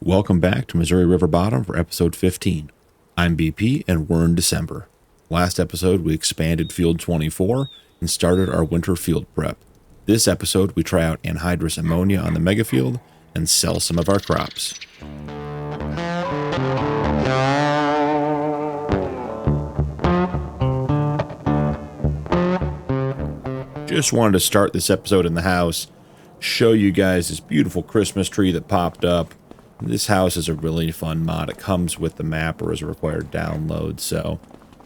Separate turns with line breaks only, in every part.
Welcome back to Missouri River Bottom for episode 15. I'm BP and we're in December. Last episode we expanded Field 24 and started our winter field prep. This episode we try out Anhydrous Ammonia on the megafield and sell some of our crops. Just wanted to start this episode in the house, show you guys this beautiful Christmas tree that popped up. This house is a really fun mod. It comes with the map or as a required download, so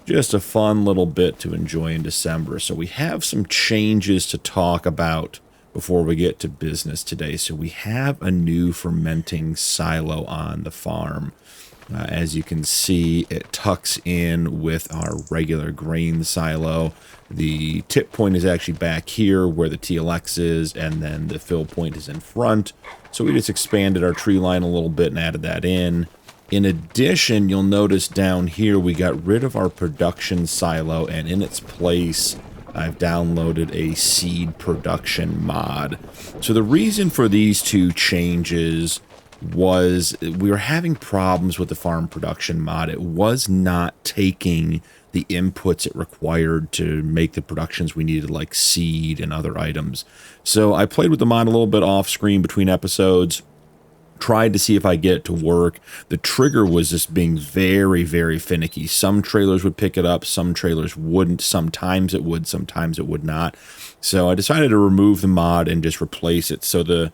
just a fun little bit to enjoy in December. So we have some changes to talk about before we get to business today. So we have a new fermenting silo on the farm. As you can see, it tucks in with our regular grain silo. The tip point is actually back here where the TLX is, and then the fill point is in front. So we just expanded our tree line a little bit and added that in. In addition, you'll notice down here we got rid of our production silo, and in its place I've downloaded a seed production mod. So the reason for these two changes was we were having problems with the farm production mod. It was not taking the inputs it required to make the productions we needed, like seed and other items. So I played with the mod a little bit off screen between episodes, tried to see if I get it to work. The trigger was just being very, very finicky. Some trailers would pick it up, some trailers wouldn't. Sometimes it would, sometimes it would not. So I decided to remove the mod and just replace it. So the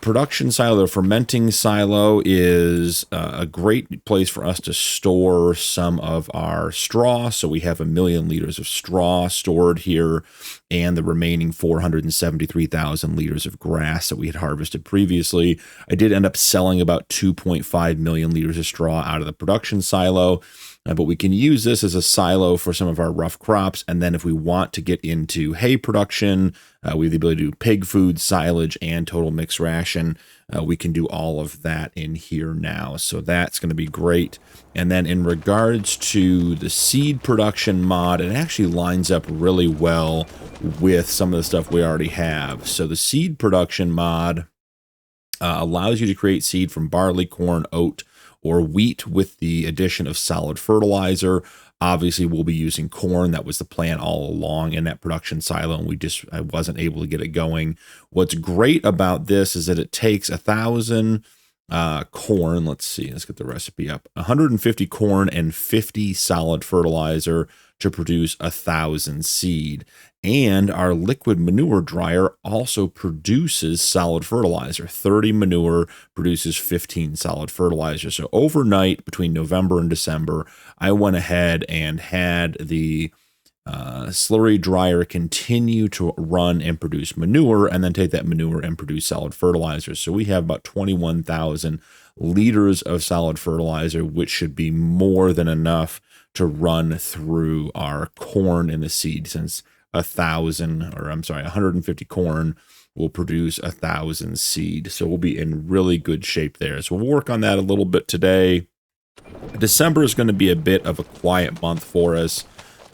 production silo, the fermenting silo, is a great place for us to store some of our straw. So we have 1 million liters of straw stored here, and the remaining 473,000 liters of grass that we had harvested previously. I did end up selling about 2.5 million liters of straw out of the production silo. But we can use this as a silo for some of our rough crops. And then if we want to get into hay production, we have the ability to do pig food, silage, and total mixed ration. We can do all of that in here now. So that's going to be great. And then in regards to the seed production mod, it actually lines up really well with some of the stuff we already have. So the seed production mod allows you to create seed from barley, corn, oat, or wheat with the addition of solid fertilizer. Obviously, we'll be using corn. That was the plan all along in that production silo, and I wasn't able to get it going. What's great about this is that it takes 1,000 corn. Let's get the recipe up. 150 corn and 50 solid fertilizer to produce 1,000 seed. And our liquid manure dryer also produces solid fertilizer. 30 manure produces 15 solid fertilizer. So overnight between November and December, I went ahead and had the slurry dryer continue to run and produce manure, and then take that manure and produce solid fertilizer. So we have about 21,000 liters of solid fertilizer, which should be more than enough to run through our corn in the seed, since 150 corn will produce 1,000 seed. So we'll be in really good shape there. So we'll work on that a little bit today. December is going to be a bit of a quiet month for us.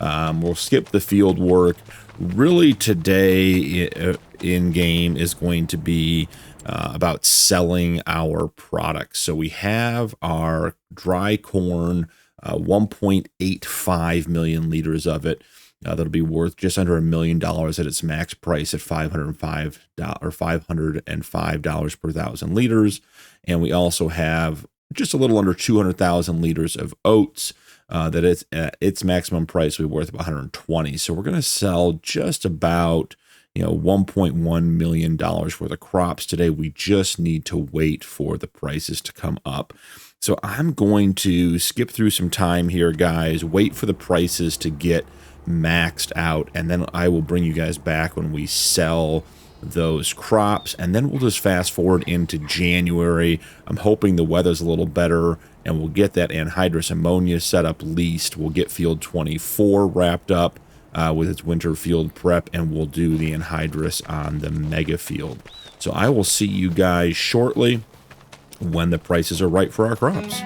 We'll skip the field work. Really today in game is going to be about selling our products. So we have our dry corn, 1.85 million liters of it. That'll be worth just under $1 million at its max price at $505 per 1,000 liters. And we also have just a little under 200,000 liters of oats that it's at its maximum price will be worth about $120. So we're going to sell just about $1.1 million worth of crops today. We just need to wait for the prices to come up. So I'm going to skip through some time here, guys, wait for the prices to get maxed out, and then I will bring you guys back when we sell those crops, and then we'll just fast forward into January. I'm hoping the weather's a little better, and we'll get that anhydrous ammonia set up leased. We'll get Field 24 wrapped up with its winter field prep, and we'll do the anhydrous on the mega field. So I will see you guys shortly when the prices are right for our crops.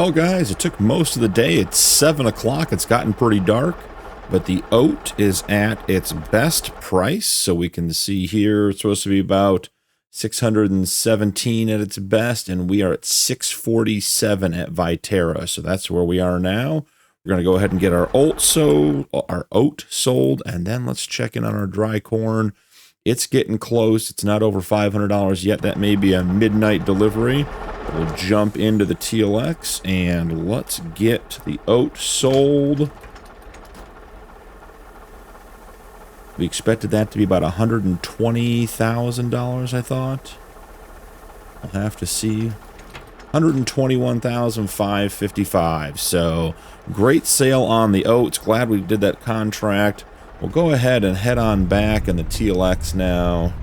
Well, guys, it took most of the day. It's 7 o'clock. It's gotten pretty dark, but the oat is at its best price. So we can see here it's supposed to be about 617 at its best, and we are at 647 at Viterra. So that's where we are now. We're going to go ahead and get our oat sold, and then let's check in on our dry corn. It's getting close. It's not over $500 yet. That may be a midnight delivery. We'll jump into the TLX and let's get the oat sold. We expected that to be about $120,000, I thought. I'll have to see. $121,555. So great sale on the oats. Glad we did that contract. We'll go ahead and head on back in the TLX now.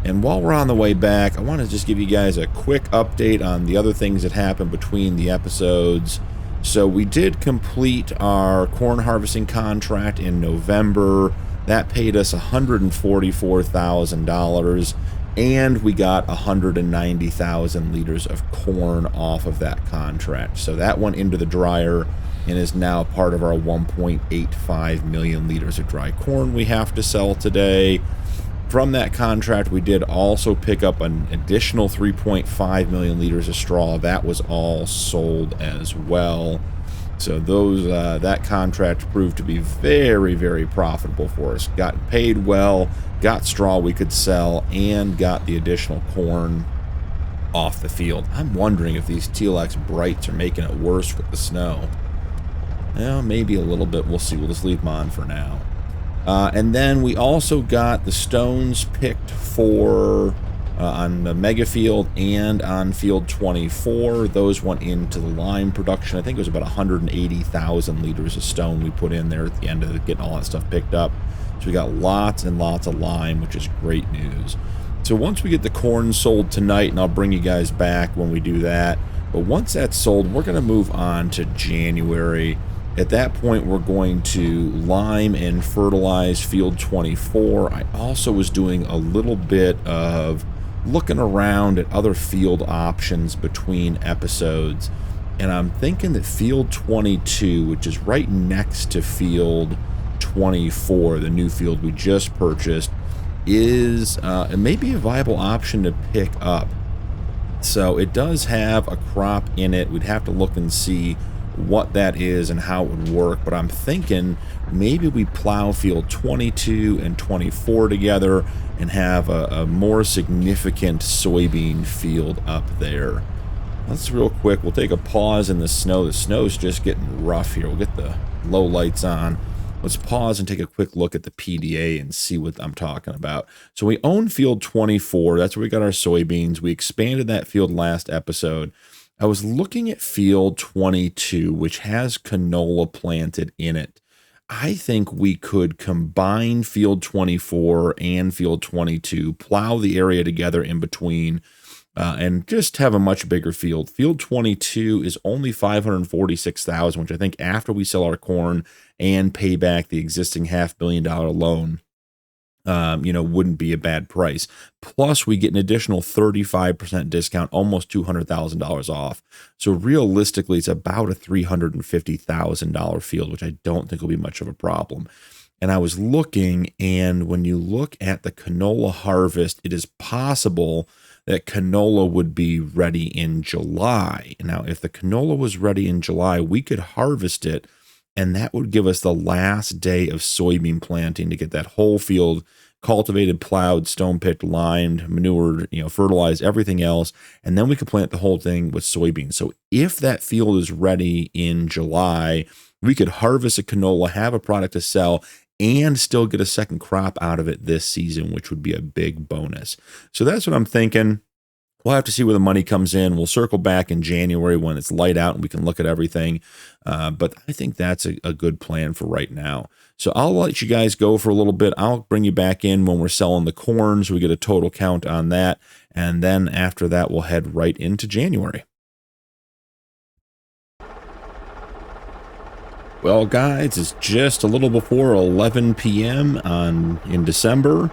And while we're on the way back, I want to just give you guys a quick update on the other things that happened between the episodes. So we did complete our corn harvesting contract in November. That paid us $144,000, and we got 190,000 liters of corn off of that contract. So that went into the dryer and is now part of our 1.85 million liters of dry corn we have to sell today. From that contract, we did also pick up an additional 3.5 million liters of straw. That was all sold as well. So those that contract proved to be very, very profitable for us. Got paid well, got straw we could sell, and got the additional corn off the field. I'm wondering if these TLX Brights are making it worse with the snow. Well, maybe a little bit. We'll see. We'll just leave them on for now. And then we also got the stones picked for on the mega field and on field 24. Those went into the lime production. I think it was about 180,000 liters of stone we put in there at the end of getting all that stuff picked up. So we got lots and lots of lime, which is great news. So once we get the corn sold tonight, and I'll bring you guys back when we do that, but once that's sold, we're going to move on to January. At that point, we're going to lime and fertilize field 24. I also was doing a little bit of looking around at other field options between episodes, and I'm thinking that field 22, which is right next to field 24, the new field we just purchased, is it may be a viable option to pick up. So it does have a crop in it. We'd have to look and see what that is and how it would work, but I'm thinking maybe we plow field 22 and 24 together and have a more significant soybean field up there. Let's real quick, we'll take a pause in the snow. The snow's just getting rough here. We'll get the low lights on. Let's pause and take a quick look at the PDA and see what I'm talking about. So we own field 24. That's where we got our soybeans. We expanded that field last episode. I was looking at field 22, which has canola planted in it. I think we could combine field 24 and field 22, plow the area together in between, and just have a much bigger field. Field 22 is only $546,000, which I think after we sell our corn and pay back the existing $500 million loan, wouldn't be a bad price. Plus, we get an additional 35% discount, almost $200,000 off. So realistically, it's about a $350,000 field, which I don't think will be much of a problem. And I was looking, and when you look at the canola harvest, it is possible that canola would be ready in July. Now, if the canola was ready in July, we could harvest it, and that would give us the last day of soybean planting to get that whole field cultivated, plowed, stone picked, limed, manured, fertilized, everything else, and then we could plant the whole thing with soybeans. So if that field is ready in July, we could harvest a canola, have a product to sell, and still get a second crop out of it this season, which would be a big bonus. So that's what I'm thinking. We'll have to see where the money comes in. We'll circle back in January when it's light out and we can look at everything. But I think that's a good plan for right now. So I'll let you guys go for a little bit. I'll bring you back in when we're selling the corn, so we get a total count on that. And then after that, we'll head right into January. Well, guys, it's just a little before 11 p.m. in December.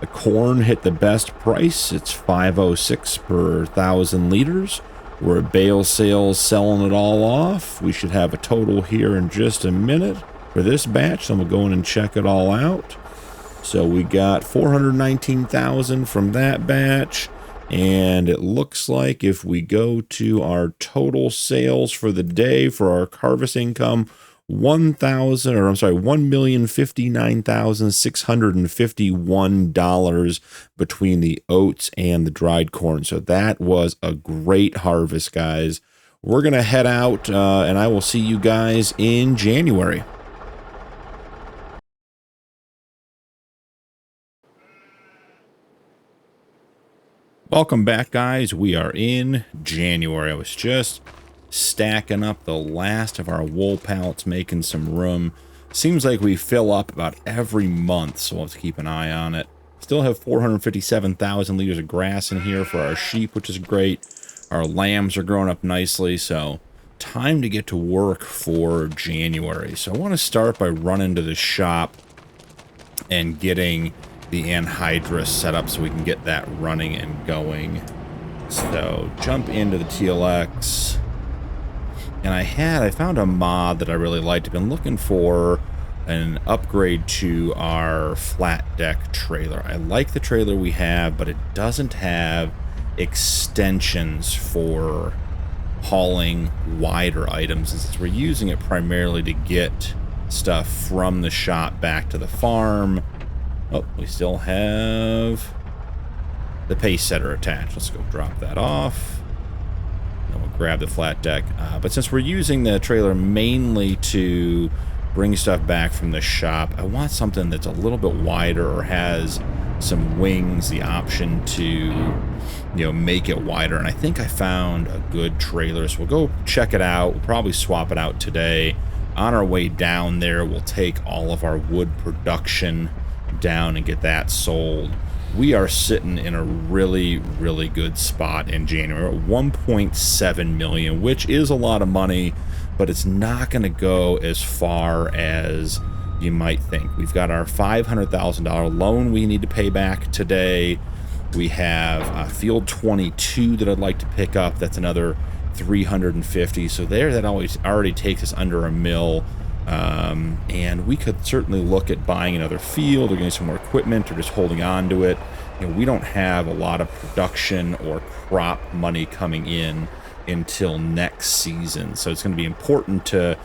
The corn hit the best price. It's $5.06 per 1,000 liters. We're at bale sales selling it all off. We should have a total here in just a minute for this batch. So I'm going to go in and check it all out. So we got 419,000 from that batch. And it looks like if we go to our total sales for the day for our harvest income, $1,059,651 between the oats and the dried corn. So that was a great harvest, guys. We're going to head out and I will see you guys in January. Welcome back, guys. We are in January. I was just stacking up the last of our wool pallets, making some room. Seems like we fill up about every month, so we'll have to keep an eye on it. Still have 457,000 liters of grass in here for our sheep, which is great. Our lambs are growing up nicely, so time to get to work for January. So I want to start by running to the shop and getting the anhydrous set up so we can get that running and going. So jump into the TLX. And I found a mod that I really liked. I've been looking for an upgrade to our flat deck trailer. I like the trailer we have, but it doesn't have extensions for hauling wider items. And since we're using it primarily to get stuff from the shop back to the farm. Oh, we still have the pace setter attached. Let's go drop that off. Then we'll grab the flat deck. But since we're using the trailer mainly to bring stuff back from the shop, I want something that's a little bit wider or has some wings, the option to, make it wider. And I think I found a good trailer, so we'll go check it out. We'll probably swap it out today. On our way down there, we'll take all of our wood production down and get that sold. We are sitting in a really, really good spot in January at 1.7 million, which is a lot of money, but it's not going to go as far as you might think. We've got our $500,000 loan we need to pay back today. We have field 22 that I'd like to pick up. That's another 350. So that already takes us under $1 million. And we could certainly look at buying another field or getting some more equipment or just holding on to it. We don't have a lot of production or crop money coming in until next season. So it's going to be important to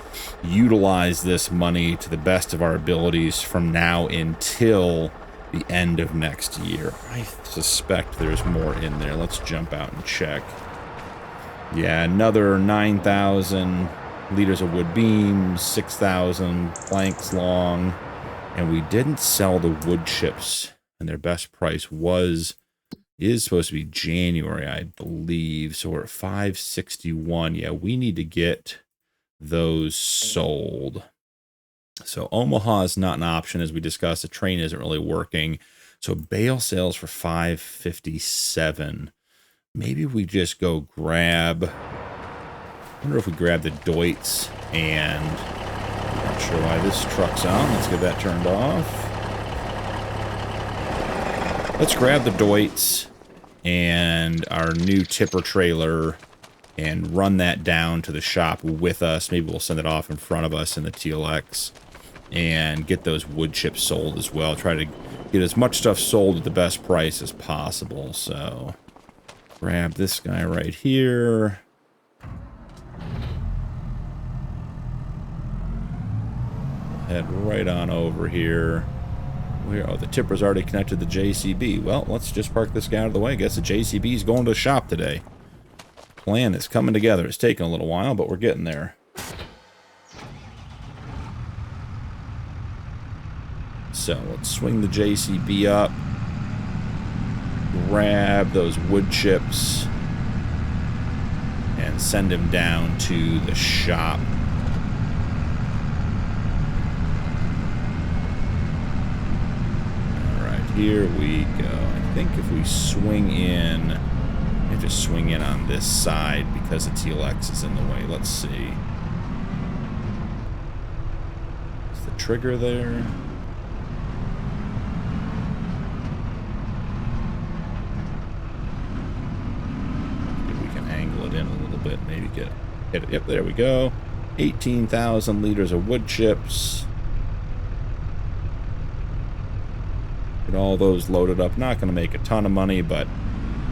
utilize this money to the best of our abilities from now until the end of next year. I suspect there's more in there. Let's jump out and check. Yeah, another 9,000 liters of wood beams, 6,000 planks long, and we didn't sell the wood chips, and their best price is supposed to be January, I believe. So we're at 561. Yeah, we need to get those sold. So Omaha is not an option, as we discussed. The train isn't really working. So bale sales for 557. Maybe we just go grab. I wonder if we grab the Deutz, and I'm not sure why this truck's on. Let's get that turned off. Let's grab the Deutz and our new tipper trailer and run that down to the shop with us. Maybe we'll send it off in front of us in the TLX and get those wood chips sold as well. Try to get as much stuff sold at the best price as possible. So grab this guy right here. Head right on over here. Oh, the tipper's already connected to the JCB. Well, let's just park this guy out of the way. I guess the JCB's going to the shop today. Plan is coming together. It's taking a little while, but we're getting there. So let's swing the JCB up. Grab those wood chips. And send him down to the shop. Here we go. I think if we swing in, and just swing in on this side because the TLX is in the way. Let's see. Is the trigger there? Maybe we can angle it in a little get it. Yep, there we go. 18,000 liters of wood chips. Get all those loaded up. Not going to make a ton of money, but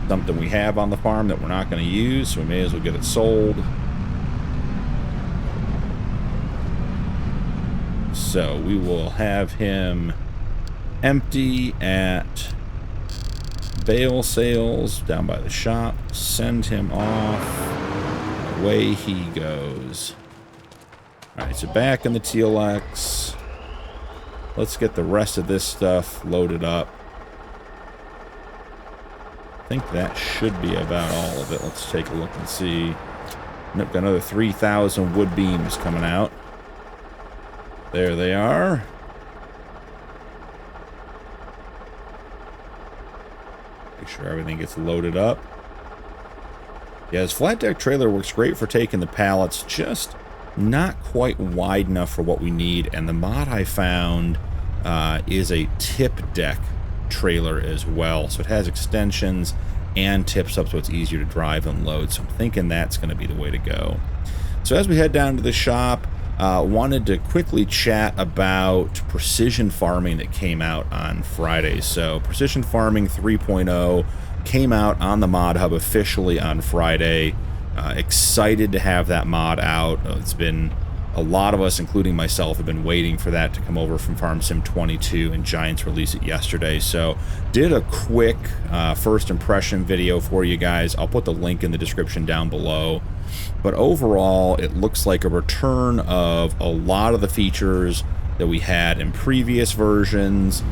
something we have on the farm that we're not going to use, so we may as well get it sold. So we will have him empty at bale sales down by the shop. Send him off. Away he goes. Alright, so back in the TLX. Let's get the rest of this stuff loaded up. I think that should be about all of it. Let's take a look and see. Nope, got another 3,000 wood beams coming out. There they are. Make sure everything gets loaded up. Yeah, this flat deck trailer works great for taking the pallets, just not quite wide enough for what we need. And the mod I found is a tip deck trailer as well, so it has extensions and tips up so it's easier to drive and load. So I'm thinking that's going to be the way to go. So as we head down to the shop, wanted to quickly chat about precision farming that came out on Friday. So Precision Farming 3.0 came out on the Mod Hub officially on Friday. Excited to have that mod out. It's been a lot of us, including myself, have been waiting for that to come over from FarmSim 22, and Giants released it yesterday. So did a quick first impression video for you guys. I'll put the link in the description down below. But overall, it looks like a return of a lot of the features that we had in previous versions,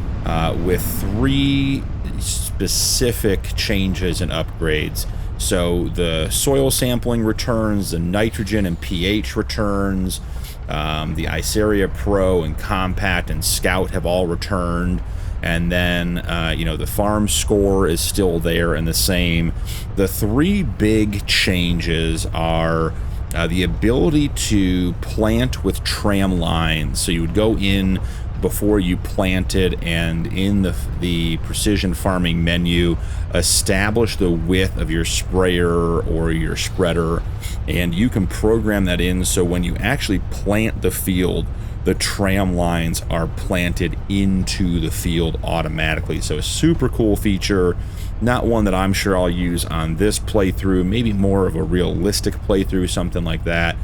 with 3 specific changes and upgrades. So the soil sampling returns, the nitrogen and pH returns, the Iceria Pro and Compact and Scout have all returned. And then, you know, the farm score is still there and the same. The 3 big changes are the ability to plant with tram lines. So you would go in before you planted, and in the precision farming menu, establish the width of your sprayer or your spreader, and you can program that in so when you actually plant the field, the tram lines are planted into the field automatically. So a super cool feature, not one that I'm sure I'll use on this playthrough, maybe more of a realistic playthrough, something like that.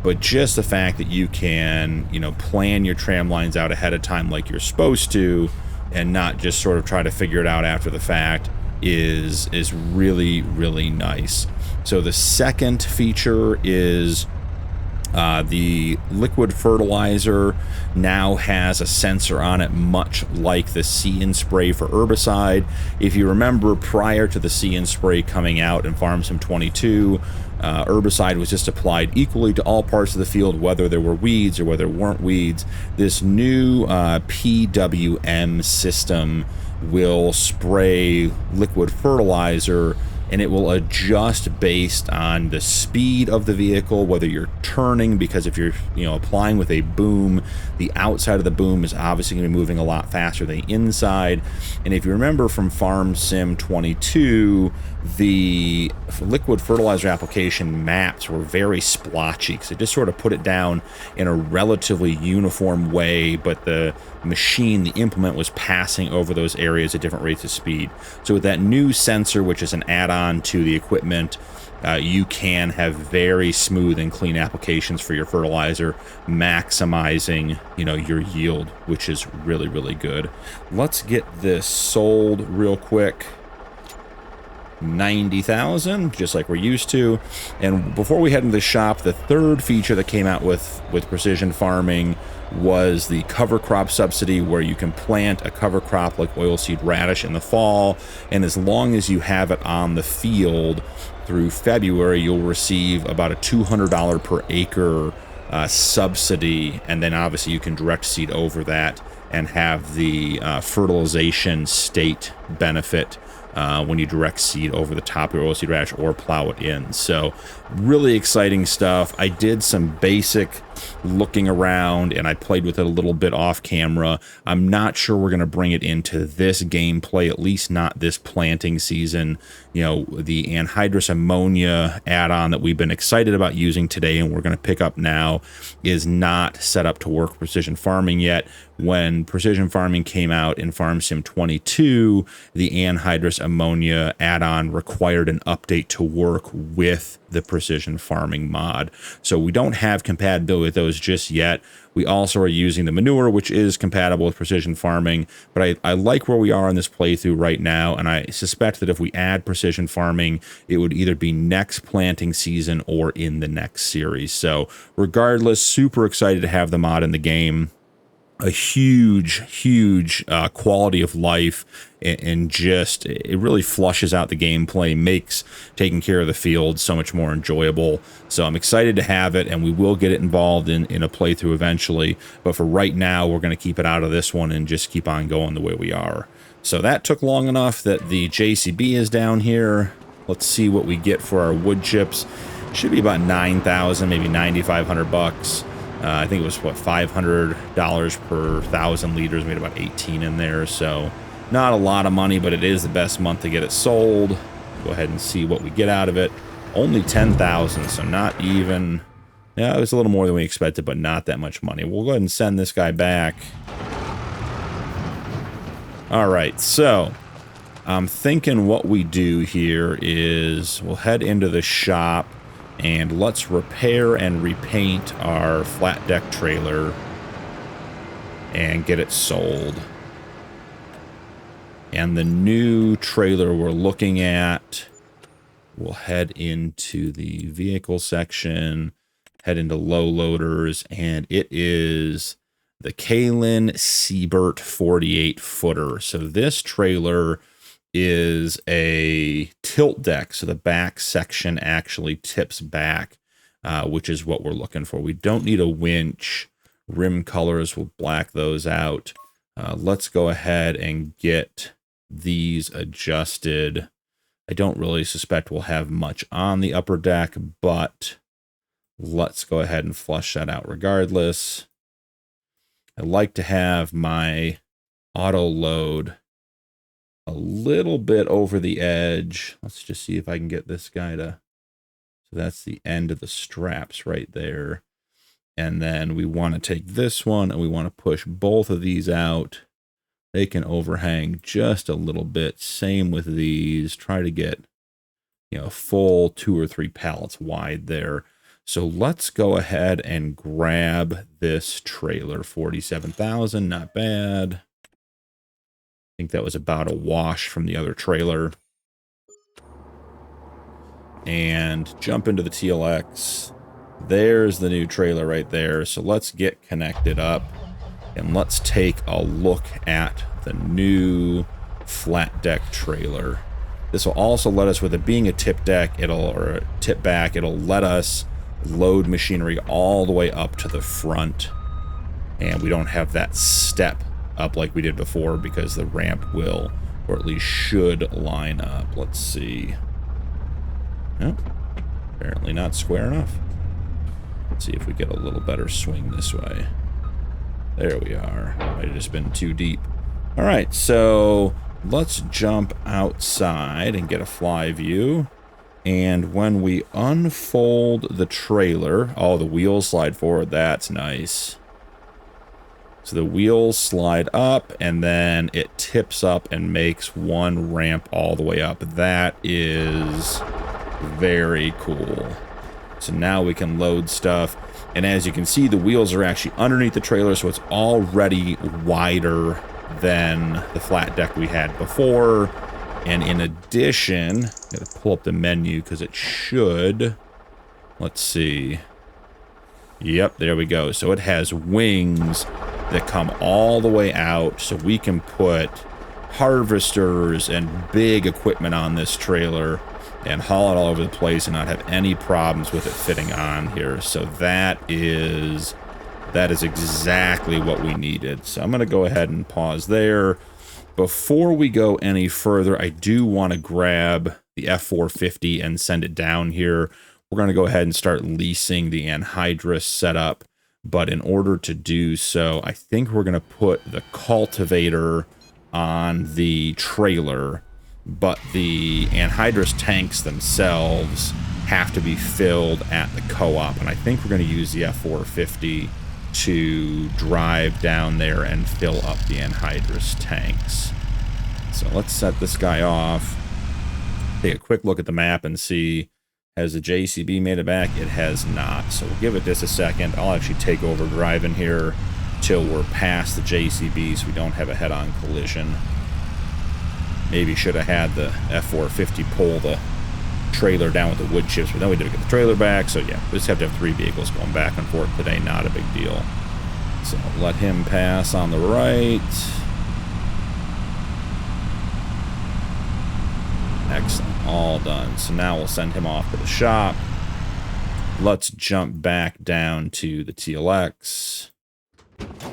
But just the fact that you can, you know, plan your tram lines out ahead of time like you're supposed to, and not just sort of try to figure it out after the fact, is really, really nice. So the second feature is the liquid fertilizer now has a sensor on it, much like the See and Spray for herbicide. If you remember, prior to the See and Spray coming out in FarmSim 22, herbicide was just applied equally to all parts of the field, whether there were weeds or whether there weren't weeds. This new PWM system will spray liquid fertilizer, and it will adjust based on the speed of the vehicle, whether you're turning, because if you're, you know, applying with a boom, the outside of the boom is obviously going to be moving a lot faster than the inside. And if you remember from FarmSim 22, the liquid fertilizer application maps were very splotchy, because it just sort of put it down in a relatively uniform way, but the machine, the implement, was passing over those areas at different rates of speed. So with that new sensor, which is an add-on to the equipment, you can have very smooth and clean applications for your fertilizer, maximizing, you know, your yield, which is really, really good. Let's get this sold real quick. 90,000, just like we're used to. And before we head into the shop, the third feature that came out with precision farming was the cover crop subsidy, where you can plant a cover crop like oilseed radish in the fall, and as long as you have it on the field through February, you'll receive about a $200 per acre subsidy, and then obviously you can direct seed over that and have the fertilization state benefit when you direct seed over the top of your oilseed radish or plow it in. So really exciting stuff. I did some basic looking around, and I played with it a little bit off camera. I'm not sure we're going to bring it into this gameplay, at least not this planting season. You know, the Anhydrous Ammonia add-on that we've been excited about using today and we're going to pick up now is not set up to work precision farming yet. When precision farming came out in Farm Sim 22, the Anhydrous Ammonia add-on required an update to work with the precision farming mod. So we don't have compatibility with those just yet. We also are using the manure, which is compatible with precision farming, but I like where we are in this playthrough right now, and I suspect that if we add precision farming, it would either be next planting season or in the next series. So regardless, super excited to have the mod in the game. A huge quality of life, and just it really flushes out the gameplay, makes taking care of the field so much more enjoyable. So I'm excited to have it, and we will get it involved in a playthrough eventually, but for right now we're going to keep it out of this one and just keep on going the way we are. So that took long enough that the JCB is down here. Let's see what we get for our wood chips. Should be about 9,000, maybe 9,500 bucks. I think it was, what, $500 per 1,000 liters, made about 18 in there, so not a lot of money, but it is the best month to get it sold. Go ahead and see what we get out of it. Only 10,000, so not even, yeah, it was a little more than we expected, but not that much money. We'll go ahead and send this guy back. All right, so I'm thinking what we do here is we'll head into the shop, and let's repair and repaint our flat deck trailer and get it sold. And the new trailer we're looking at, we'll head into the vehicle section, head into low loaders, and it is the Kalen Siebert 48 footer. So this trailer is a tilt deck, so the back section actually tips back, which is what we're looking for. We don't need a winch. Rim colors will black those out. Let's go ahead and get these adjusted. I don't really suspect we'll have much on the upper deck, but let's go ahead and flush that out regardless. I like to have my auto load a little bit over the edge. Let's just see if I can get this guy to, so that's the end of the straps right there. And then we want to take this one and we want to push both of these out. They can overhang just a little bit. Same with these. Try to get, you know, full 2 or 3 pallets wide there. So let's go ahead and grab this trailer. 47,000, not bad. I think that was about a wash from the other trailer. And jump into the TLX. There's the new trailer right there. So let's get connected up and let's take a look at the new flat deck trailer. This will also let us, with it being a tip deck, or a tip back, it'll let us load machinery all the way up to the front. And we don't have that step up like we did before because the ramp will, or at least should, line up. Let's see. Nope. Apparently not square enough. Let's see if we get a little better swing this way. There we are. Might have just been too deep. All right, so let's jump outside and get a fly view. And when we unfold the trailer, oh, the wheels slide forward. That's nice. So the wheels slide up, and then it tips up and makes one ramp all the way up. That is very cool. So now we can load stuff. And as you can see, the wheels are actually underneath the trailer, so it's already wider than the flat deck we had before. And in addition, gotta pull up the menu because it should, let's see. Yep, there we go. So it has wings that come all the way out, so we can put harvesters and big equipment on this trailer and haul it all over the place and not have any problems with it fitting on here. So that is exactly what we needed. So I'm going to go ahead and pause there. Before we go any further, I do want to grab the F450 and send it down here. We're going to go ahead and start leasing the Anhydrous setup. But in order to do so, I think we're going to put the cultivator on the trailer, but the anhydrous tanks themselves have to be filled at the co-op. And I think we're going to use the F450 to drive down there and fill up the anhydrous tanks. So let's set this guy off. Take a quick look at the map and see, has the JCB made it back? It has not. So we'll give it just a second. I'll actually take over driving here till we're past the JCB so we don't have a head-on collision. Maybe should have had the F450 pull the trailer down with the wood chips, but then we did get the trailer back. So yeah, we just have to have 3 vehicles going back and forth today. Not a big deal. So let him pass on the right. Excellent. All done. So now we'll send him off to the shop. Let's jump back down to the TLX.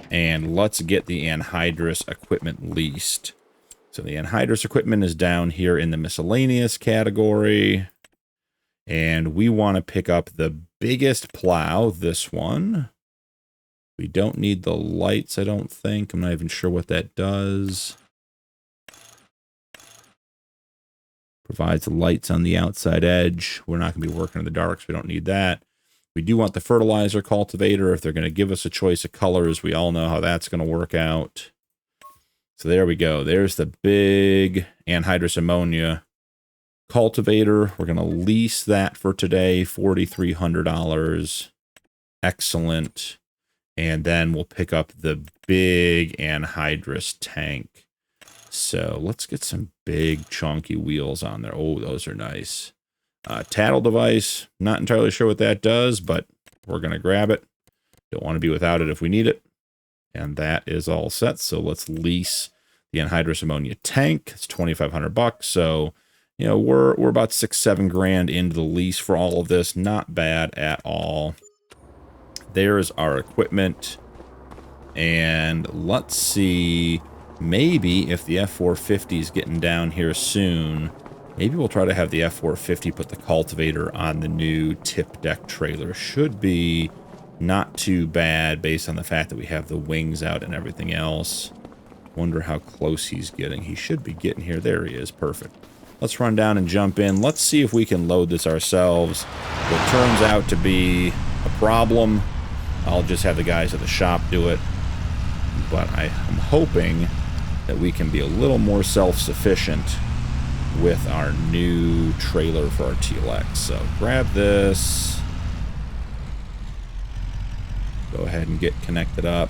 And let's get the anhydrous equipment leased. So the anhydrous equipment is down here in the miscellaneous category. And we want to pick up the biggest plow, this one. We don't need the lights, I don't think. I'm not even sure what that does. Provides lights on the outside edge. We're not going to be working in the dark, so we don't need that. We do want the fertilizer cultivator. If they're going to give us a choice of colors, we all know how that's going to work out. So there we go. There's the big anhydrous ammonia cultivator. We're going to lease that for today, $4,300. Excellent. And then we'll pick up the big anhydrous tank. So let's get some big chunky wheels on there. Oh, those are nice. Tattle device. Not entirely sure what that does, but we're going to grab it. Don't want to be without it if we need it. And that is all set. So let's lease the anhydrous ammonia tank. It's $2,500. So, you know, we're about $6-7 grand into the lease for all of this. Not bad at all. There's our equipment. And let's see, maybe if the F450 is getting down here soon, maybe we'll try to have the F450 put the cultivator on the new tip deck trailer. Should be not too bad based on the fact that we have the wings out and everything else. Wonder how close he's getting. He should be getting here. There he is. Perfect. Let's run down and jump in. Let's see if we can load this ourselves. If it turns out to be a problem, I'll just have the guys at the shop do it. But I'm hoping that we can be a little more self-sufficient with our new trailer for our TLX. So grab this. Go ahead and get connected up.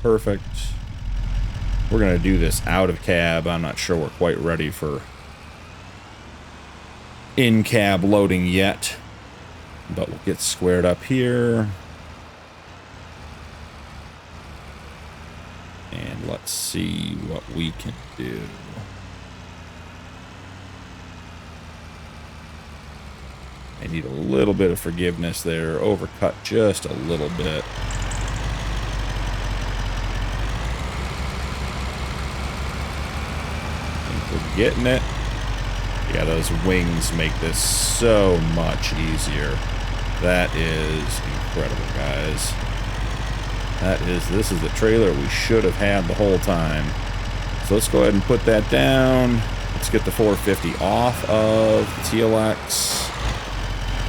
Perfect. We're going to do this out of cab. I'm not sure we're quite ready for in-cab loading yet. But we'll get squared up here. And let's see what we can do. I need a little bit of forgiveness there. Overcut just a little bit. I think we're getting it. Yeah, those wings make this so much easier. That is incredible, guys. This is the trailer we should have had the whole time. So let's go ahead and put that down. Let's get the 450 off of the TLX.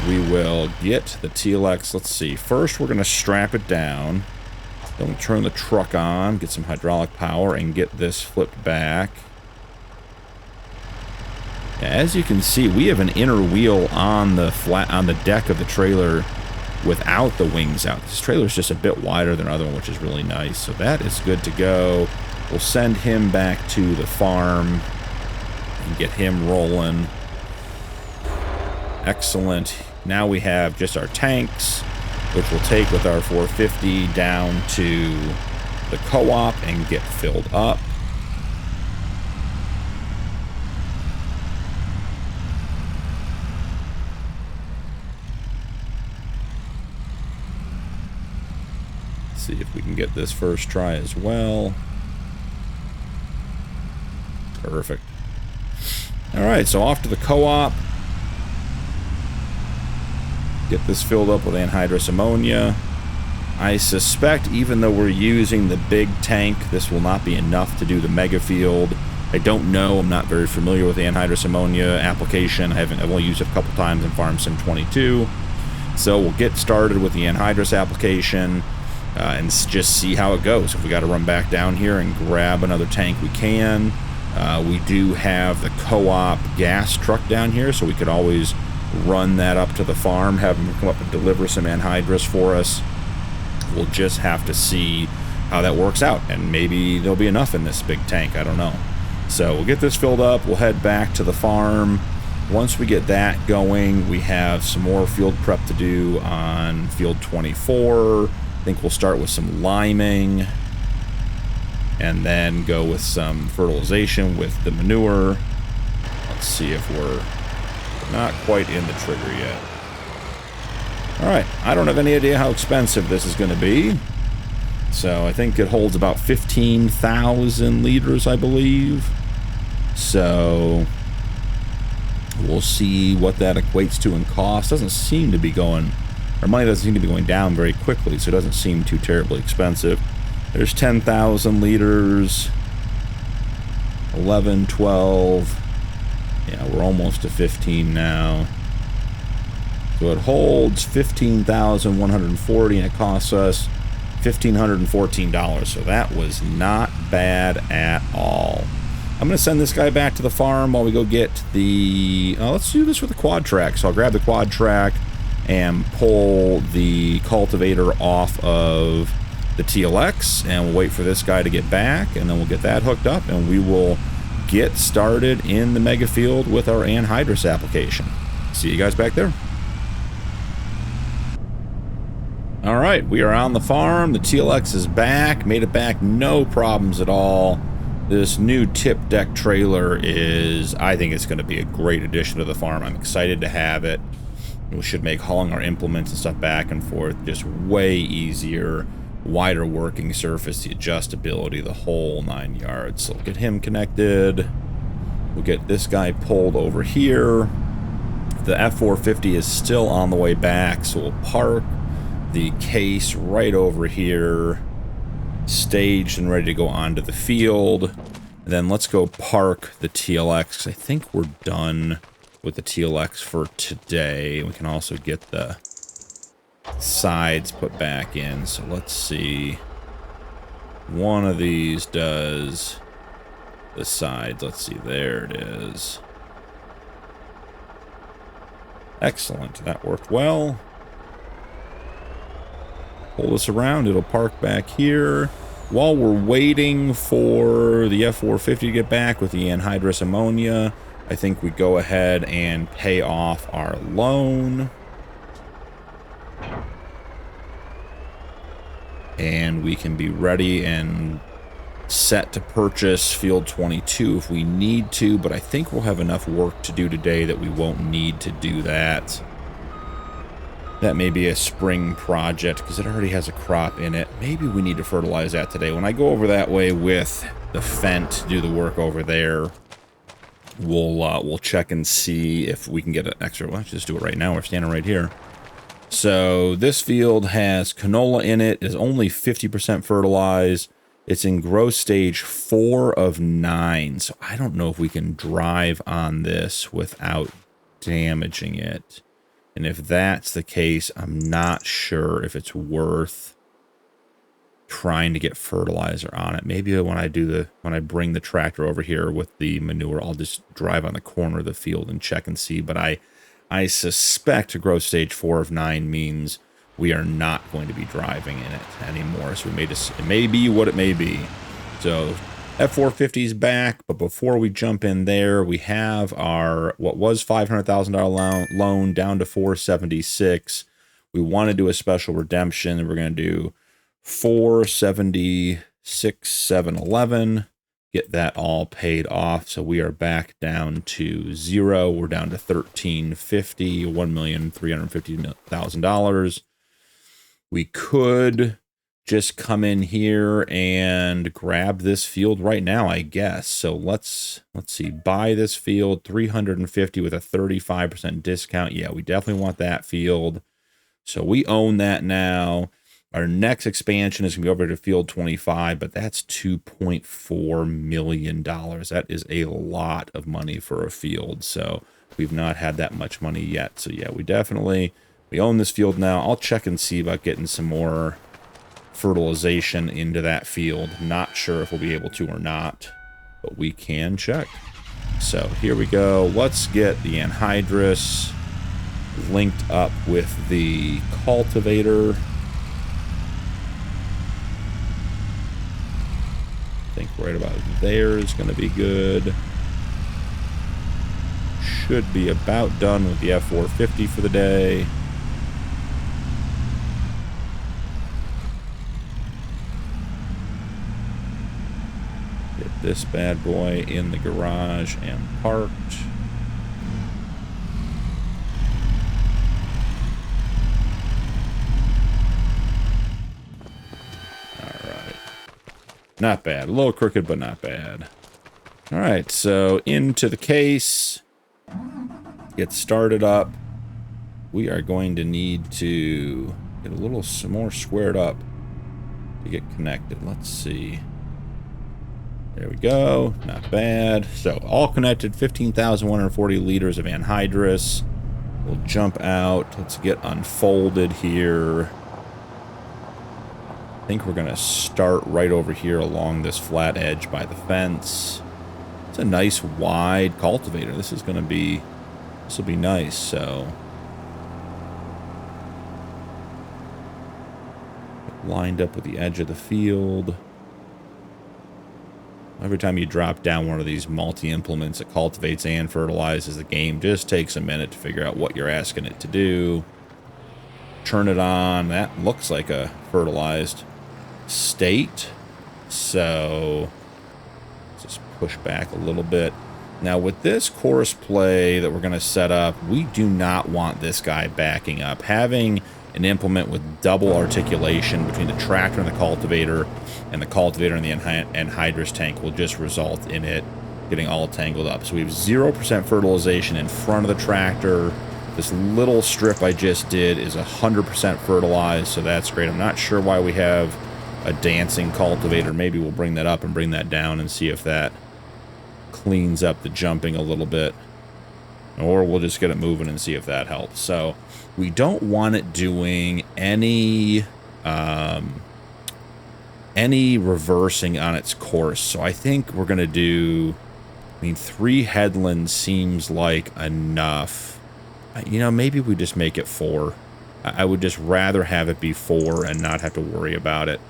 We will get the TLX. Let's see. First, we're going to strap it down. Then we'll turn the truck on, get some hydraulic power, and get this flipped back. As you can see, we have an inner wheel on the deck of the trailer without the wings out. This trailer is just a bit wider than our other one, which is really nice. So that is good to go. We'll send him back to the farm and get him rolling. Excellent. Now we have just our tanks, which we'll take with our 450 down to the co-op and get filled up. See if we can get this first try as well. Perfect. All right, so off to the co-op. Get this filled up with anhydrous ammonia. I suspect even though we're using the big tank, this will not be enough to do the mega field. I don't know. I'm not very familiar with the anhydrous ammonia application. I've only used it a couple times in Farm Sim 22. So we'll get started with the anhydrous application and just see how it goes. If we got to run back down here and grab another tank, we can. We do have the co-op gas truck down here, so we could always run that up to the farm, have them come up and deliver some anhydrous for us. We'll just have to see how that works out, and maybe there'll be enough in this big tank. I don't know. So we'll get this filled up. We'll head back to the farm. Once we get that going, we have some more field prep to do on field 24. I think we'll start with some liming and then go with some fertilization with the manure. Let's see if we're not quite in the trigger yet. All right, I don't have any idea how expensive this is going to be. So I think it holds about 15,000 liters, I believe. So we'll see what that equates to in cost. Doesn't seem to be going, our money doesn't seem to be going down very quickly, so it doesn't seem too terribly expensive. There's 10,000 liters, 11, 12. Yeah, we're almost to 15 now. So it holds 15,140 and it costs us $1,514. So that was not bad at all. I'm going to send this guy back to the farm while we go get the... let's do this with the quad track. So I'll grab the quad track and pull the cultivator off of the TLX, and we'll wait for this guy to get back, and then we'll get that hooked up, and we will get started in the mega field with our anhydrous application. See you guys back there. All right, we are on the farm. The TLX is back. Made it back, no problems at all. This new tip deck trailer is, I think it's going to be a great addition to the farm. I'm excited to have it. We should make hauling our implements and stuff back and forth just way easier. Wider working surface, the adjustability, the whole 9 yards. So we'll get him connected. We'll get this guy pulled over here. The F450 is still on the way back, so we'll park the case right over here, staged and ready to go onto the field. And then let's go park the TLX. I think we're done with the TLX for today. We can also get the sides put back in. So let's see. One of these does the sides. Let's see. There it is. Excellent. That worked well. Pull this around. It'll park back here. While we're waiting for the F450 to get back with the anhydrous ammonia, I think we go ahead and pay off our loan. And we can be ready and set to purchase field 22 if we need to, but I think we'll have enough work to do today that we won't need to do that. That may be a spring project because it already has a crop in it. Maybe we need to fertilize that today. When I go over that way with the Fent to do the work over there, we'll check and see if we can get an extra. Well, let's just do it right now. We're standing right here. So this field has canola in it. It's only 50% fertilized. It's in growth stage 4 of 9. So I don't know if we can drive on this without damaging it. And if that's the case, I'm not sure if it's worth trying to get fertilizer on it. Maybe when I bring the tractor over here with the manure, I'll just drive on the corner of the field and check and see. But I suspect growth stage 4 of 9 means we are not going to be driving in it anymore. So it may be what it may be. So F450 is back, but before we jump in there, we have our what was $500,000 loan down to $476. We want to do a special redemption, and we're going to do $476,711. Get that all paid off, so we are back down to 0. We're down to $1,350, $1,350,000. We could just come in here and grab this field right now, I guess. So let's see, buy this field, $350 with a 35% discount. Yeah, we definitely want that field. So we own that now. Our next expansion is going to be over to field 25, but that's $2.4 million. That is a lot of money for a field. So we've not had that much money yet. So yeah, we own this field now. I'll check and see about getting some more fertilization into that field. Not sure if we'll be able to or not, but we can check. So here we go. Let's get the anhydrous linked up with the cultivator. I think right about there is going to be good. Should be about done with the F450 for the day. Get this bad boy in the garage and parked. Not bad. A little crooked, but not bad. All right, so into the case. Get started up. We are going to need to get a little more squared up to get connected. Let's see. There we go. Not bad. So all connected. 15,140 liters of anhydrous. We'll jump out. Let's get unfolded here. I think we're going to start right over here along this flat edge by the fence. It's a nice wide cultivator. This will be nice. So lined up with the edge of the field. Every time you drop down one of these multi-implements that cultivates and fertilizes, the game just takes a minute to figure out what you're asking it to do. Turn it on. That looks like a fertilized state. So let's just push back a little bit. Now with this course play that we're going to set up, we do not want this guy backing up. Having an implement with double articulation between the tractor and the cultivator and the anhydrous tank will just result in it getting all tangled up. So we have 0% fertilization in front of the tractor. This little strip I just did is 100% fertilized, so that's great. I'm not sure why we have a dancing cultivator. Maybe we'll bring that up and bring that down and see if that cleans up the jumping a little bit. Or we'll just get it moving and see if that helps. So we don't want it doing any reversing on its course. So I think we're going to do, 3 headlands seems like enough. Maybe we just make it 4. I would just rather have it be 4 and not have to worry about it.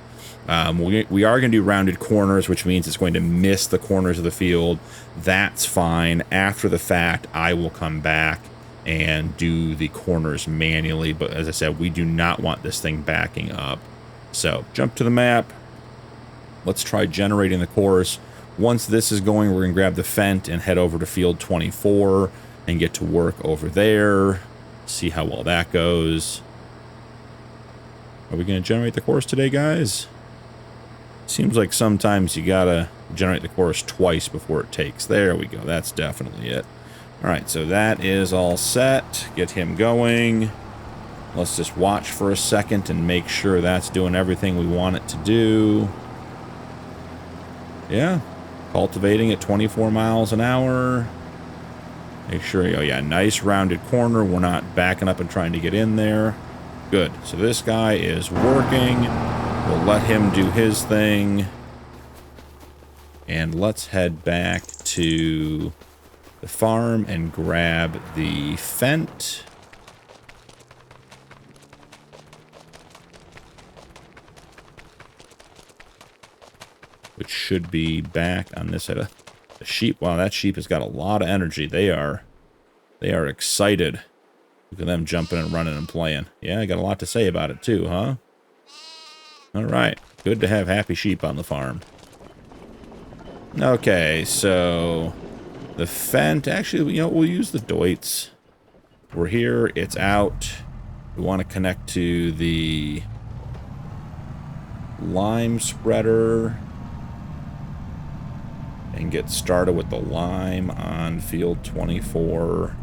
We are going to do rounded corners, which means it's going to miss the corners of the field. That's fine. After the fact, I will come back and do the corners manually. But as I said, we do not want this thing backing up. So jump to the map. Let's try generating the course. Once this is going, we're going to grab the Fent and head over to field 24 and get to work over there. See how well that goes. Are we going to generate the course today, guys? Seems like sometimes you gotta generate the course twice before it takes. There we go. That's definitely it. All right, so that is all set. Get him going. Let's just watch for a second and make sure that's doing everything we want it to do. Yeah, cultivating at 24 miles an hour. Make sure, oh yeah, nice rounded corner. We're not backing up and trying to get in there. Good. So this guy is working. We'll let him do his thing. And let's head back to the farm and grab the Fent. Which should be back on this side of the sheep. Wow, that sheep has got a lot of energy. They are excited. Look at them jumping and running and playing. Yeah, I got a lot to say about it too, huh? All right. Good to have happy sheep on the farm. Okay, so the Fent, actually, we'll use the Deutz. We're here, it's out. We want to connect to the lime spreader and get started with the lime on field 24.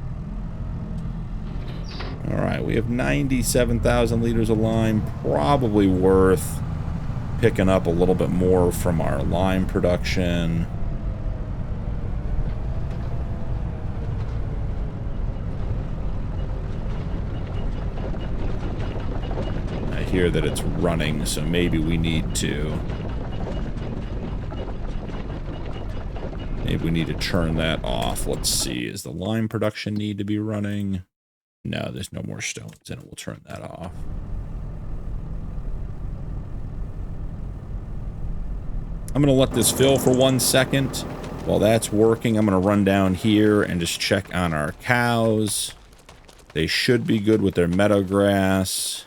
All right, we have 97,000 liters of lime. Probably worth picking up a little bit more from our lime production. I hear that it's running, so maybe we need to... Maybe we need to turn that off. Let's see. Does the lime production need to be running? No, there's no more stones in it. We'll turn that off. I'm going to let this fill for 1 second. While that's working, I'm going to run down here and just check on our cows. They should be good with their meadow grass.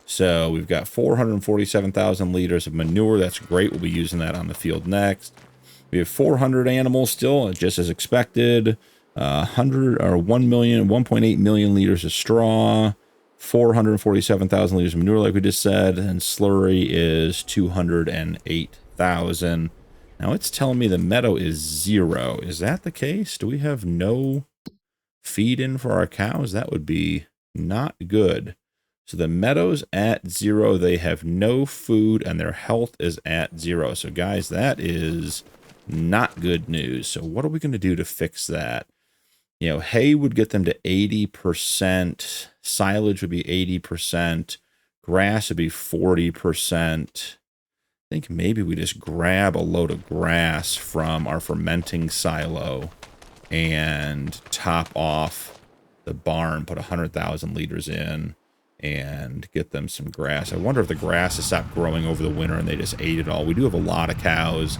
So we've got 447,000 liters of manure. That's great. We'll be using that on the field next. We have 400 animals still, just as expected. 1.8 million liters of straw. 447,000 liters of manure, like we just said. And slurry is 208,000. Now it's telling me the meadow is 0. Is that the case? Do we have no feed in for our cows? That would be not good. So the meadow's at 0. They have no food, and their health is at 0. So guys, that is... not good news. So what are we going to do to fix that? You know, hay would get them to 80%. Silage would be 80%. Grass would be 40%. I think maybe we just grab a load of grass from our fermenting silo and top off the barn, put 100,000 liters in, and get them some grass. I wonder if the grass has stopped growing over the winter and they just ate it all. We do have a lot of cows.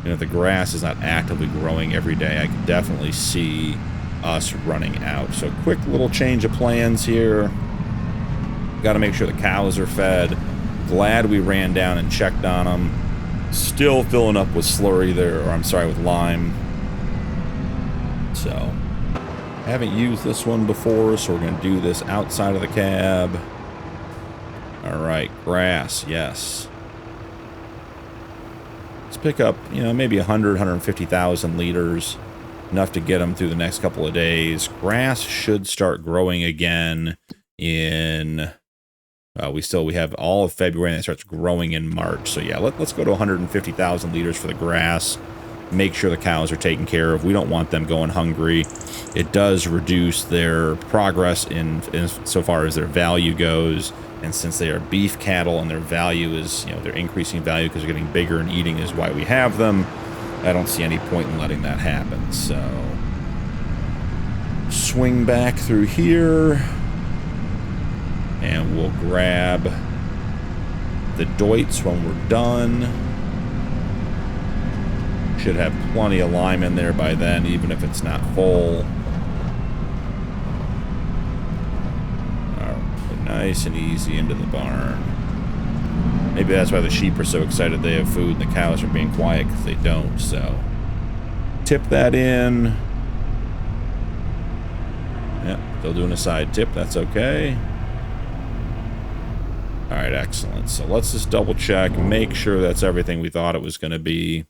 You know, if the grass is not actively growing every day, I can definitely see us running out. So quick little change of plans here. Got to make sure the cows are fed. Glad we ran down and checked on them. Still filling up with slurry there, or I'm sorry, with lime. So, haven't used this one before, so we're going to do this outside of the cab. All right, grass, yes. Pick up, you know, maybe 150,000 liters, enough to get them through the next couple of days. Grass should start growing again in, we have all of February, and it starts growing in March. So yeah, let's go to 150,000 liters for the grass. Make sure the cows are taken care of. We don't want them going hungry. It does reduce their progress in so far as their value goes. And since they are beef cattle and their value is, you know, they're increasing value because they're getting bigger and eating is why we have them, I don't see any point in letting that happen. So, swing back through here, and we'll grab the Deutz when we're done. Should have plenty of lime in there by then, even if it's not full. Nice and easy into the barn. Maybe that's why the sheep are so excited they have food and the cows are being quiet because they don't. So tip that in. Yep, still doing a side tip. That's okay. All right, excellent. So let's just double check, make sure that's everything we thought it was going to be.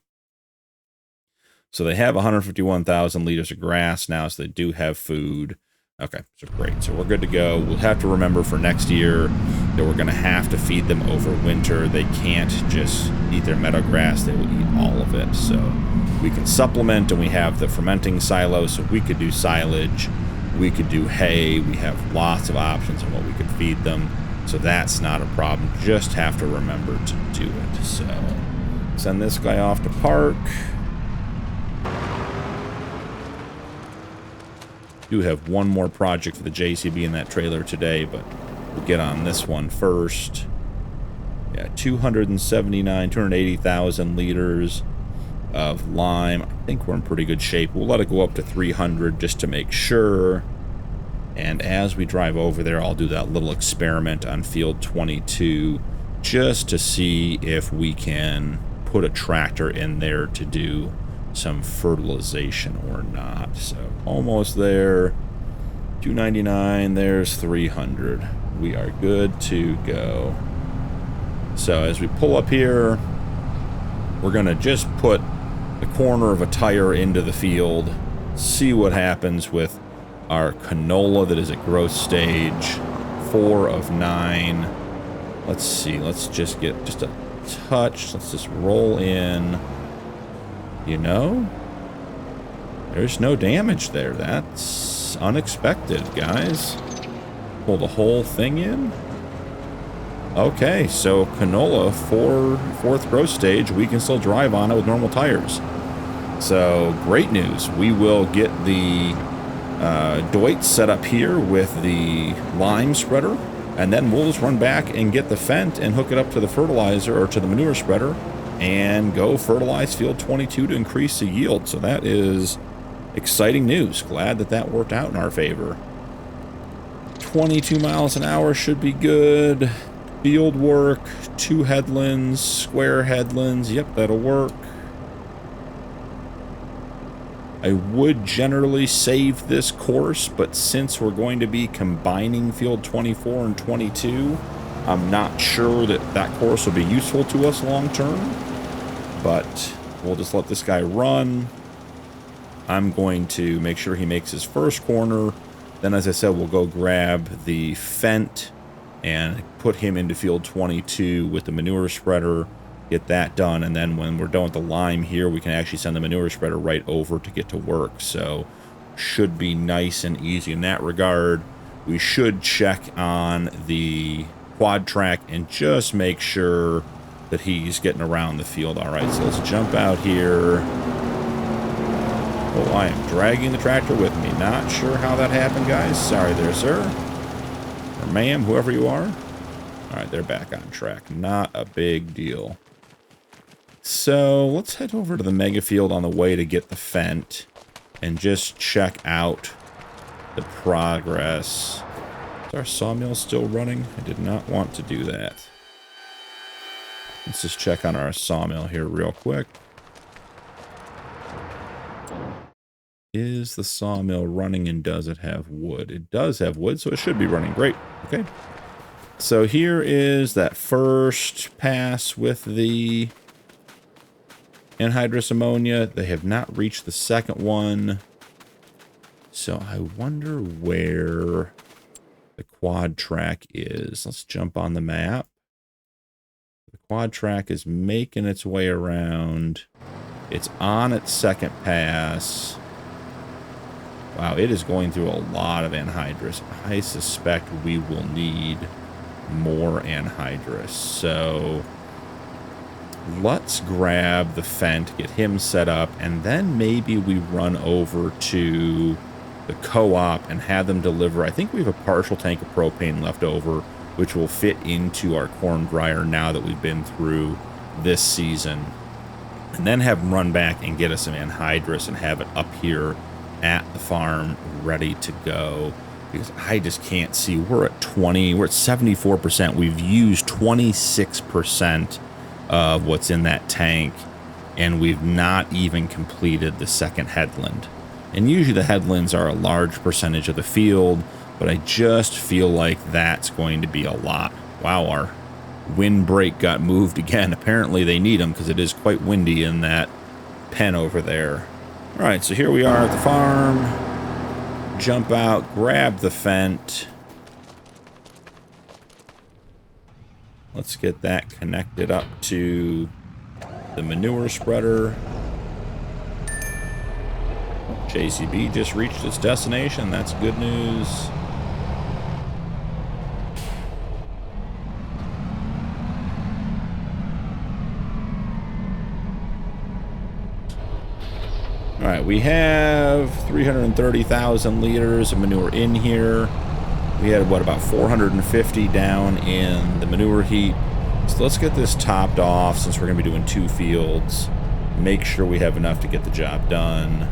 So they have 151,000 liters of grass now, so they do have food. Okay, so great. So we're good to go. We'll have to remember for next year that we're going to have to feed them over winter. They can't just eat their meadow grass. They will eat all of it. So we can supplement, and we have the fermenting silo, so we could do silage. We could do hay. We have lots of options on what we could feed them. So that's not a problem. Just have to remember to do it. So send this guy off to park. Do have one more project for the JCB in that trailer today, but we'll get on this one first. Yeah, 280,000 liters of lime. I think we're in pretty good shape. We'll let it go up to 300 just to make sure. And as we drive over there, I'll do that little experiment on field 22 just to see if we can put a tractor in there to do some fertilization or not. So almost there. 299, there's 300. We are good to go. So as we pull up here, we're gonna just put the corner of a tire into the field, see what happens with our canola that is at growth stage, 4 of 9. Let's see, let's just get just a touch. Let's just roll in. You know, there's no damage there. That's unexpected, guys. Pull the whole thing in. Okay, so canola, 4th growth stage, we can still drive on it with normal tires. So great news. We will get the Deutz set up here with the lime spreader, and then we'll just run back and get the Fendt and hook it up to the fertilizer or to the manure spreader and go fertilize field 22 to increase the yield. So that is exciting news. Glad that that worked out in our favor. 22 miles an hour should be good. Field work, 2 headlands, square headlands. Yep, that'll work. I would generally save this course, but since we're going to be combining field 24 and 22, I'm not sure that that course will be useful to us long term. But we'll just let this guy run. I'm going to make sure he makes his first corner. Then, as I said, we'll go grab the Fendt and put him into field 22 with the manure spreader, get that done, and then when we're done with the lime here, we can actually send the manure spreader right over to get to work. So should be nice and easy in that regard. We should check on the quad track and just make sure that he's getting around the field. All right, so let's jump out here. Oh, I am dragging the tractor with me. Not sure how that happened, guys. Sorry there, sir. Or ma'am, whoever you are. All right, they're back on track. Not a big deal. So let's head over to the mega field on the way to get the Fendt and just check out the progress. Is our sawmill still running? I did not want to do that. Let's just check on our sawmill here real quick. Is the sawmill running, and does it have wood? It does have wood, so it should be running. Great. Okay. So here is that first pass with the anhydrous ammonia. They have not reached the second one. So I wonder where the quad track is. Let's jump on the map. The quad track is making its way around. It's on its second pass. Wow, it is going through a lot of anhydrous. I suspect we will need more anhydrous. So let's grab the Fendt, get him set up, and then maybe we run over to the co-op and have them deliver. I think we have a partial tank of propane left over, which will fit into our corn dryer now that we've been through this season. And then have them run back and get us some anhydrous and have it up here at the farm ready to go. Because I just can't see. We're at 20, we're at 74%. We've used 26% of what's in that tank, and we've not even completed the second headland. And usually the headlands are a large percentage of the field, but I just feel like that's going to be a lot. Wow, our windbreak got moved again. Apparently they need them because it is quite windy in that pen over there. All right, so here we are at the farm. Jump out, grab the Fendt. Let's get that connected up to the manure spreader. JCB just reached its destination. That's good news. All right, we have 330,000 liters of manure in here. We had, what, about 450 down in the manure heap. So let's get this topped off since we're going to be doing 2 fields. Make sure we have enough to get the job done.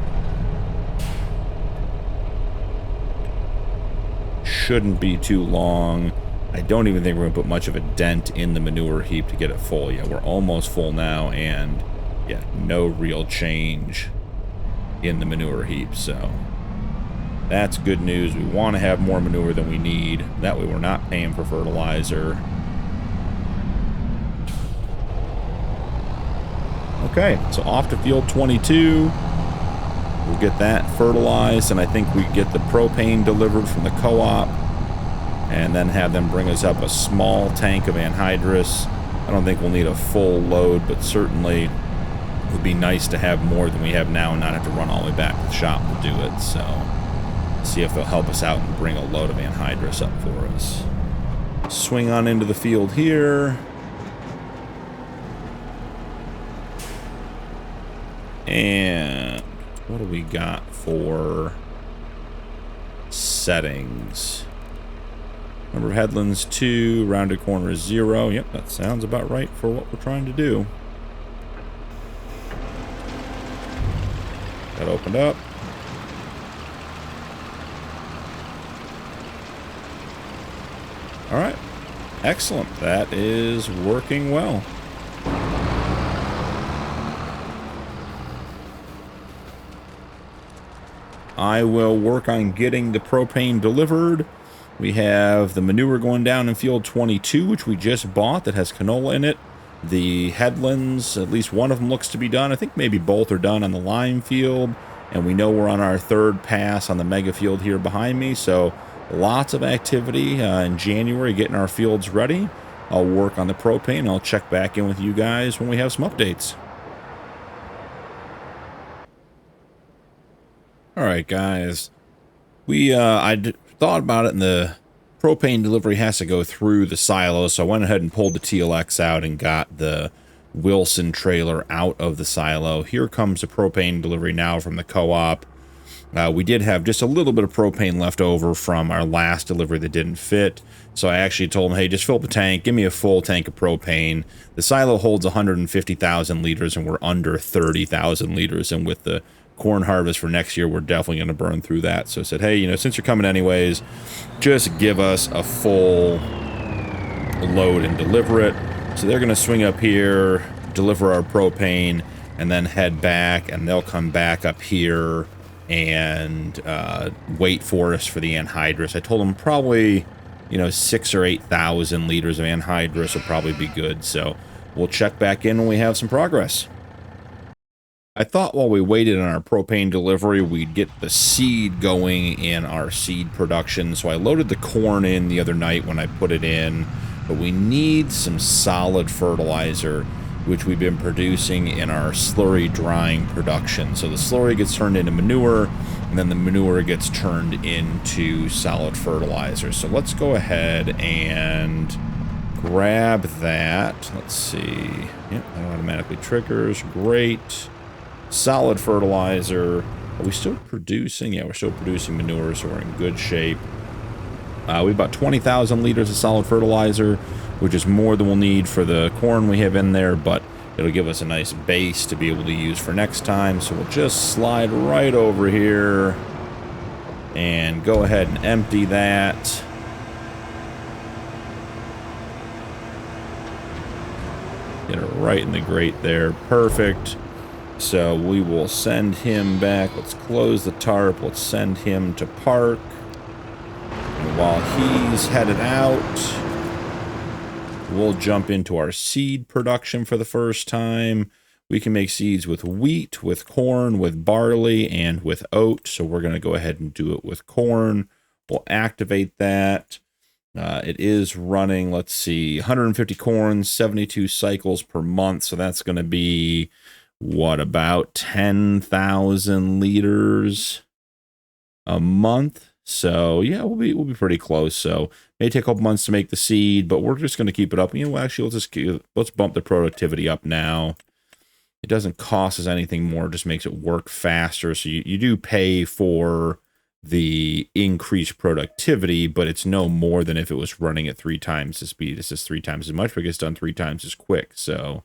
Shouldn't be too long. I don't even think we're going to put much of a dent in the manure heap to get it full. Yeah, we're almost full now, and yeah, no real change in the manure heap. So that's good news. We want to have more manure than we need. That way we're not paying for fertilizer. Okay, so off to field 22. We'll get that fertilized, and I think we get the propane delivered from the co-op, and then have them bring us up a small tank of anhydrous. I don't think we'll need a full load, but certainly it would be nice to have more than we have now and not have to run all the way back to the shop to do it. So, see if they'll help us out and bring a load of anhydrous up for us. Swing on into the field here. And what do we got for settings? Number of headlands 2, rounded corners 0. Yep, that sounds about right for what we're trying to do. That opened up. All right, excellent. That is working well. I will work on getting the propane delivered. We have the manure going down in field 22, which we just bought, that has canola in it. The headlands, at least one of them looks to be done. I think maybe both are done on the lime field. And we know we're on our third pass on the mega field here behind me. So lots of activity in January getting our fields ready. I'll work on the propane. I'll check back in with you guys when we have some updates. All right, guys. I thought about it, and the propane delivery has to go through the silo, so I went ahead and pulled the TLX out and got the Wilson trailer out of the silo. Here comes the propane delivery now from the co-op. We did have just a little bit of propane left over from our last delivery that didn't fit, so I actually told them, hey, just fill up the tank, give me a full tank of propane. The silo holds 150,000 liters, and we're under 30,000 liters, and with the corn harvest for next year, we're definitely going to burn through that. So I said, hey, you know, since you're coming anyways, just give us a full load and deliver it. So they're going to swing up here, deliver our propane, and then head back, and they'll come back up here and wait for us for the anhydrous. I told them probably, you know, 6,000 or 8,000 liters of anhydrous will probably be good. So we'll check back in when we have some progress. I thought while we waited on our propane delivery, we'd get the seed going in our seed production. So I loaded the corn in the other night when I put it in, but we need some solid fertilizer, which we've been producing in our slurry drying production. So the slurry gets turned into manure, and then the manure gets turned into solid fertilizer. So let's go ahead and grab that. Let's see. Yep, that automatically triggers. Great. Solid fertilizer. Are we still producing? Yeah, we're still producing manure, so we're in good shape. We have about 20,000 liters of solid fertilizer, which is more than we'll need for the corn we have in there, but it'll give us a nice base to be able to use for next time. So we'll just slide right over here and go ahead and empty that. Get it right in the grate there. Perfect. So we will send him back. Let's close the tarp. Let's send him to park. And while he's headed out, we'll jump into our seed production for the first time. We can make seeds with wheat, with corn, with barley, and with oat. So we're going to go ahead and do it with corn. We'll activate that. It is running, let's see, 150 corn, 72 cycles per month. So that's going to be, what, about 10,000 liters a month. So yeah, we'll be pretty close. So may take a couple months to make the seed, but we're just going to keep it up. You know, actually, let's bump the productivity up now. It doesn't cost us anything more; it just makes it work faster. So you do pay for the increased productivity, but it's no more than if it was running at 3 times the speed. It's just 3 times as much, but it gets done 3 times as quick. So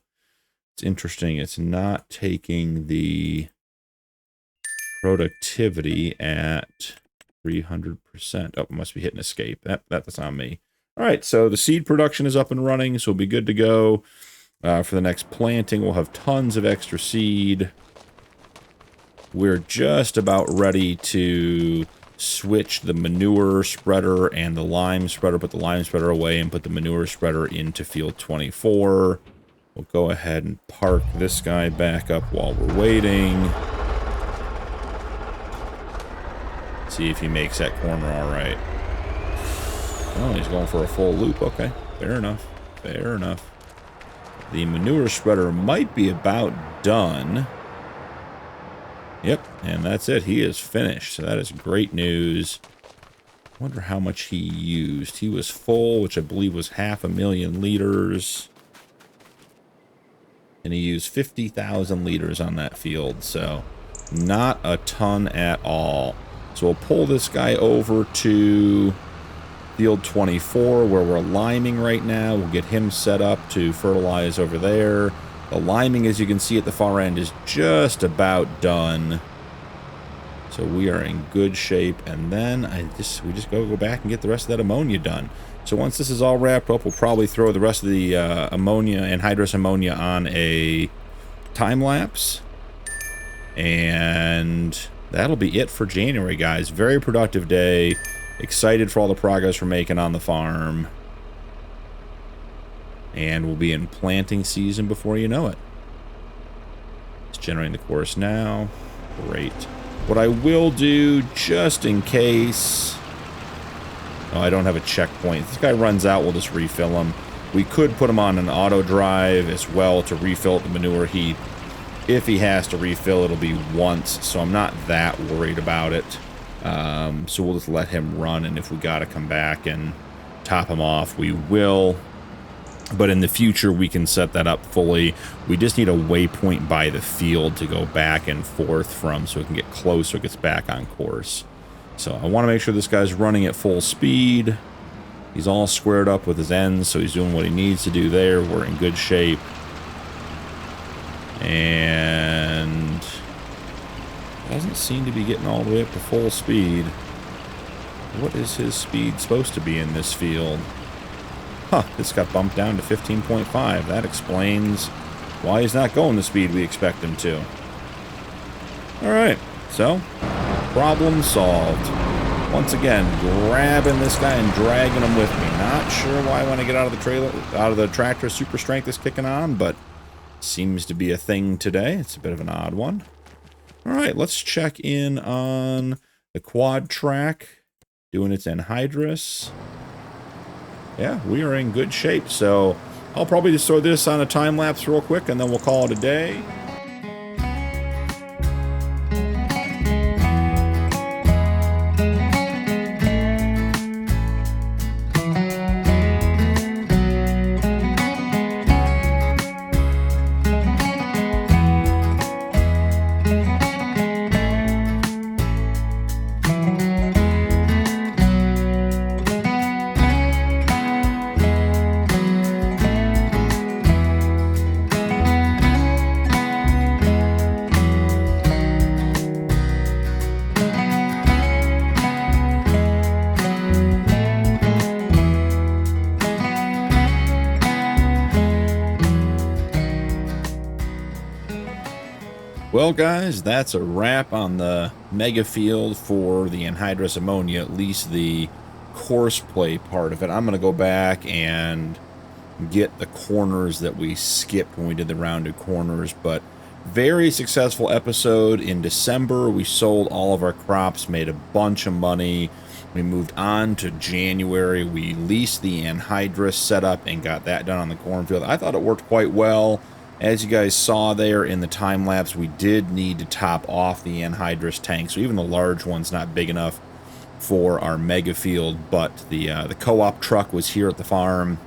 it's interesting. It's not taking the productivity at 300%. Oh, it must be hitting escape. That's on me. All right, so the seed production is up and running, so we'll be good to go. For the next planting, we'll have tons of extra seed. We're just about ready to switch the manure spreader and the lime spreader, put the lime spreader away and put the manure spreader into field 24. We'll go ahead and park this guy back up while we're waiting. See if he makes that corner all right. Oh, he's going for a full loop. Okay, fair enough. Fair enough. The manure spreader might be about done. Yep, and that's it. He is finished. So that is great news. I wonder how much he used. He was full, which I believe was 500,000 liters. And he used 50,000 liters on that field. So not a ton at all. So we'll pull this guy over to field 24 where we're liming right now. We'll get him set up to fertilize over there. The liming, as you can see at the far end, is just about done. So we are in good shape, and then we just go back and get the rest of that ammonia done. So once this is all wrapped up, we'll probably throw the rest of the ammonia, anhydrous ammonia, on a time lapse, and that'll be it for January, guys. Very productive day. Excited for all the progress we're making on the farm, and we'll be in planting season before you know it. It's generating the course now. Great. What I will do, just in case... Oh, I don't have a checkpoint. If this guy runs out, we'll just refill him. We could put him on an auto drive as well to refill the manure heap. If he has to refill, it'll be once, so I'm not that worried about it. So we'll just let him run, and if we gotta come back and top him off, we will. But in the future, we can set that up fully. We just need a waypoint by the field to go back and forth from so it can get close so it gets back on course. So I want to make sure this guy's running at full speed. He's all squared up with his ends, so he's doing what he needs to do there. We're in good shape. And doesn't seem to be getting all the way up to full speed. What is his speed supposed to be in this field? Huh, this got bumped down to 15.5. That explains why he's not going the speed we expect him to. Alright, so, problem solved. Once again, grabbing this guy and dragging him with me. Not sure why when I get out of the trailer, out of the tractor, super strength is kicking on, but seems to be a thing today. It's a bit of an odd one. Alright, let's check in on the quad track, doing its anhydrous. Yeah, we are in good shape, so I'll probably just throw this on a time lapse real quick and then we'll call it a day. Well, guys, that's a wrap on the mega field for the anhydrous ammonia, at least the course play part of it. I'm going to go back and get the corners that we skipped when we did the rounded corners, but very successful episode. In December, we sold all of our crops, made a bunch of money. We moved on to January. We leased the anhydrous setup and got that done on the cornfield. I thought it worked quite well. As you guys saw there in the time lapse, we did need to top off the anhydrous tank, so even the large one's not big enough for our mega field, but the co-op truck was here at the farm,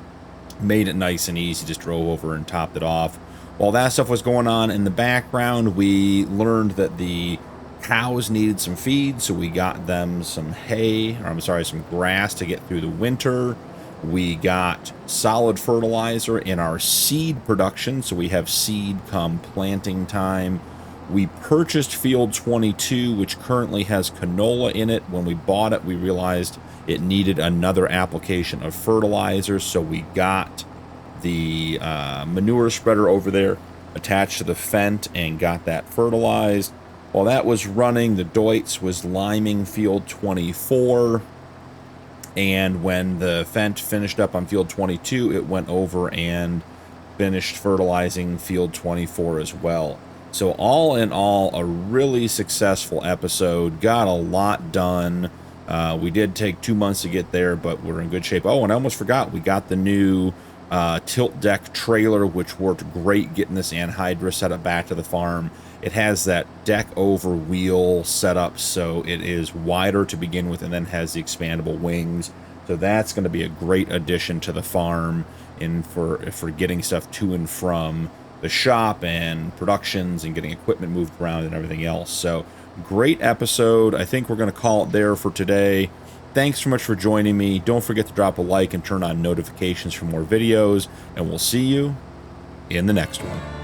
made it nice and easy, just drove over and topped it off. While that stuff was going on in the background, we learned that the cows needed some feed, so we got them some hay, or I'm sorry, some grass to get through the winter. We got solid fertilizer in our seed production, so we have seed come planting time. We purchased Field 22, which currently has canola in it. When we bought it, we realized it needed another application of fertilizer, so we got the manure spreader over there attached to the Fendt and got that fertilized. While that was running, the Deutz was liming Field 24. And when the Fendt finished up on Field 22, it went over and finished fertilizing Field 24 as well. So all in all, a really successful episode. Got a lot done. We did take 2 months to get there, but we're in good shape. Oh, and I almost forgot, we got the new tilt deck trailer, which worked great getting this anhydrous setup back to the farm. It has that deck over wheel setup, so it is wider to begin with and then has the expandable wings. So that's going to be a great addition to the farm and for getting stuff to and from the shop and productions and getting equipment moved around and everything else. So great episode. I think we're going to call it there for today. Thanks so much for joining me. Don't forget to drop a like and turn on notifications for more videos, and we'll see you in the next one.